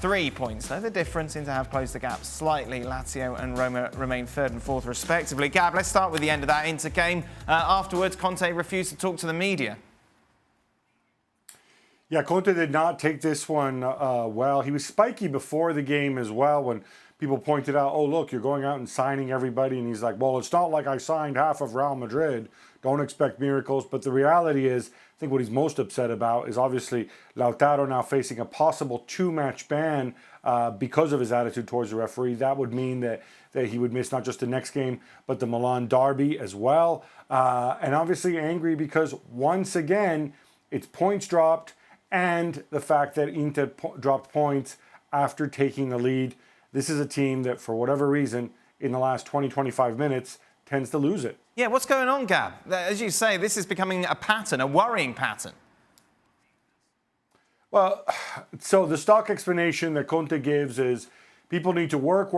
3 points. Though the difference Inter have closed the gap slightly. Lazio and Roma remain third and fourth respectively. Gab, let's start with the end of that Inter game. Afterwards, Conte refused to talk to the media. Yeah, Conte did not take this one well. He was spiky before the game as well when people pointed out, oh, look, you're going out and signing everybody. And he's like, well, it's not like I signed half of Real Madrid. Don't expect miracles. But the reality is, I think what he's most upset about is obviously Lautaro now facing a possible 2-match ban because of his attitude towards the referee. That would mean that he would miss not just the next game, but the Milan derby as well. And obviously angry because once again, it's points dropped and the fact that Inter dropped points after taking the lead. This is a team that, for whatever reason, in the last 20-25 minutes, tends to lose it. Yeah, what's going on, Gab? As you say, this is becoming a pattern, a worrying pattern. Well, so the stock explanation that Conte gives is people need to work,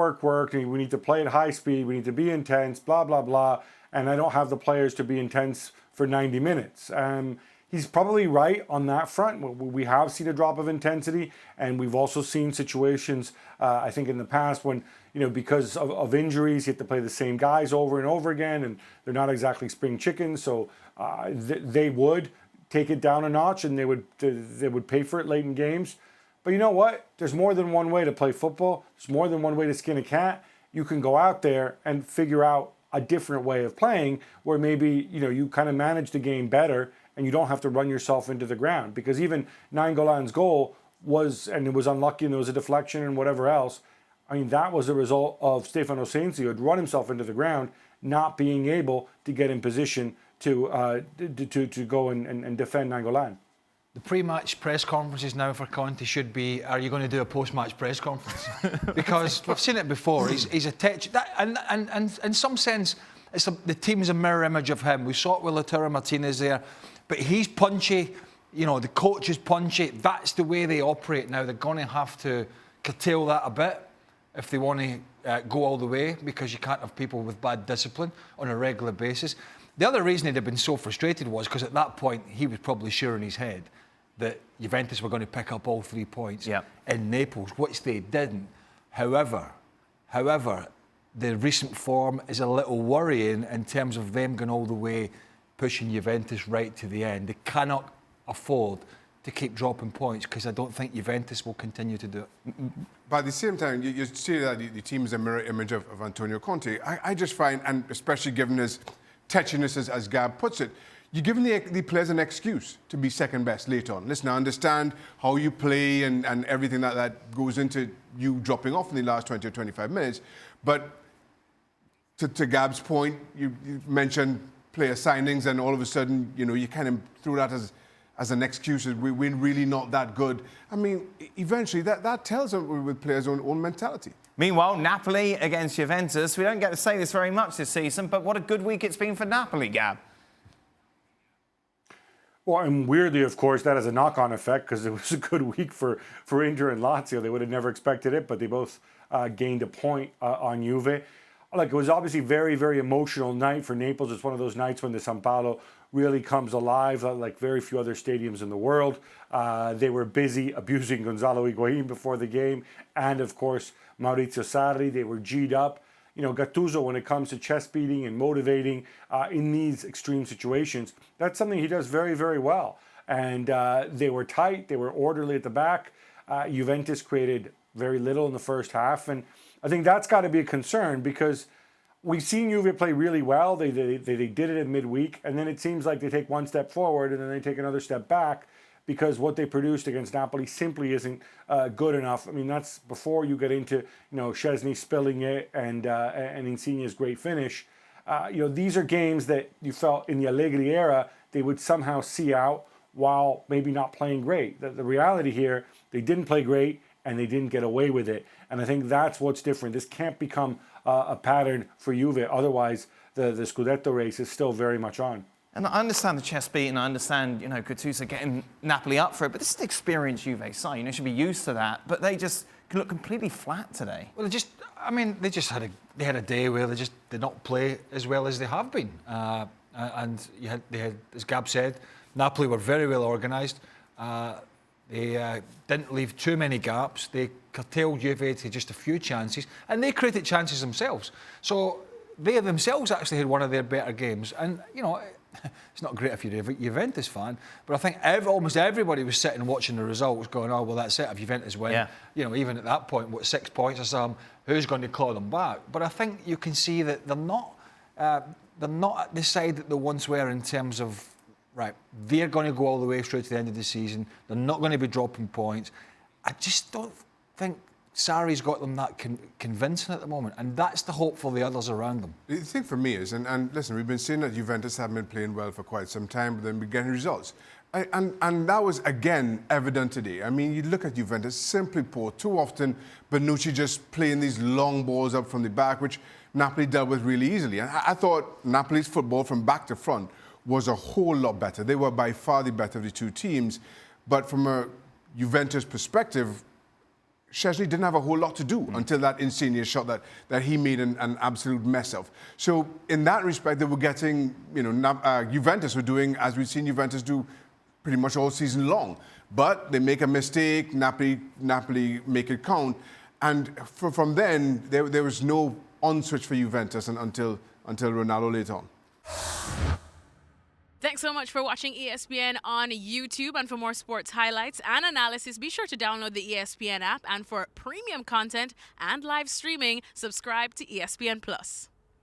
and we need to play at high speed, we need to be intense, blah, blah, blah, and I don't have the players to be intense for 90 minutes. He's probably right on that front. We have seen a drop of intensity, and we've also seen situations, I think, in the past when, because of injuries, you have to play the same guys over and over again, and they're not exactly spring chickens, so they would take it down a notch, and they would pay for it late in games. But you know what? There's more than one way to play football. There's more than one way to skin a cat. You can go out there and figure out a different way of playing where maybe, you kind of manage the game better and you don't have to run yourself into the ground. Because even Nainggolan's goal was, and it was unlucky and there was a deflection and whatever else, I mean, that was a result of Stefano Sensi, who had run himself into the ground, not being able to get in position to go and defend Nainggolan. The pre-match press conferences now for Conte should be, are you going to do a post-match press conference? Because we've seen it before. He's a and in some sense, the team's a mirror image of him. We saw it with Lautaro Martinez there. But he's punchy, the coach is punchy. That's the way they operate now. They're going to have to curtail that a bit if they want to go all the way, because you can't have people with bad discipline on a regular basis. The other reason he'd have been so frustrated was because at that point he was probably sure in his head that Juventus were going to pick up all 3 points in Naples, which they didn't. However, the recent form is a little worrying in terms of them going all the way, pushing Juventus right to the end. They cannot afford to keep dropping points because I don't think Juventus will continue to do it. But at the same time, you see that the team is a mirror image of Antonio Conte. I just find, and especially given his tetchiness, as Gab puts it, you're giving the players an excuse to be second best later on. Listen, I understand how you play and everything that goes into you dropping off in the last 20 or 25 minutes, but to Gab's point, you mentioned player signings, and all of a sudden, you kind of threw that as an excuse. We're really not that good. I mean, eventually, that tells them with players' own mentality. Meanwhile, Napoli against Juventus. We don't get to say this very much this season, but what a good week it's been for Napoli, Gab. Well, and weirdly, of course, that has a knock-on effect because it was a good week for Inter and Lazio. They would have never expected it, but they both gained a point on Juve. Like, it was obviously a very, very emotional night for Naples. It's one of those nights when the San Paolo really comes alive, like very few other stadiums in the world. They were busy abusing Gonzalo Higuain before the game, and of course Maurizio Sarri. They were G'd up. Gattuso, when it comes to chest beating and motivating in these extreme situations, that's something he does very, very well. And they were tight. They were orderly at the back. Juventus created very little in the first half, and I think that's got to be a concern because we've seen Juve play really well. They did it in midweek, and then it seems like they take one step forward and then they take another step back because what they produced against Napoli simply isn't good enough. I mean, that's before you get into Szczesny spilling it and Insigne's great finish. These are games that you felt in the Allegri era they would somehow see out while maybe not playing great. The reality here, they didn't play great and they didn't get away with it. And I think that's what's different. This can't become a pattern for Juve. Otherwise, the Scudetto race is still very much on. And I understand the chest beat, and I understand, Gattuso getting Napoli up for it. But this is an experienced Juve side. Should be used to that. But they just look completely flat today. Well, they had a day where they just did not play as well as they have been. And they had, as Gab said, Napoli were very well organised. They didn't leave too many gaps. They curtailed Juve to just a few chances, and they created chances themselves. So they themselves actually had one of their better games. And, you know, it's not great if you're a Juventus fan, but I think almost everybody was sitting watching the results going, oh, well, that's it. If Juventus win, yeah. you know, even at that point, what, 6 points or something, who's going to claw them back? But I think you can see that they're not at the side that they once were in terms of, right, they're going to go all the way through to the end of the season. They're not going to be dropping points. I just don't think Sarri's got them that convincing at the moment, and that's the hope for the others around them. The thing for me is, and listen, we've been seeing that Juventus haven't been playing well for quite some time, but then we're getting results. And that was, again, evident today. I mean, you look at Juventus, simply poor. Too often, Bonucci just playing these long balls up from the back, which Napoli dealt with really easily. And I thought Napoli's football from back to front was a whole lot better. They were by far the better of the two teams. But from a Juventus perspective, Szczesny didn't have a whole lot to do until that Insigne shot that he made an absolute mess of. So in that respect, they were getting, you know, Juventus were doing as we've seen Juventus do pretty much all season long. But they make a mistake, Napoli make it count. And from then, there was no on-switch for Juventus until Ronaldo later on. Thanks so much for watching ESPN on YouTube. And for more sports highlights and analysis, be sure to download the ESPN app. And for premium content and live streaming, subscribe to ESPN Plus.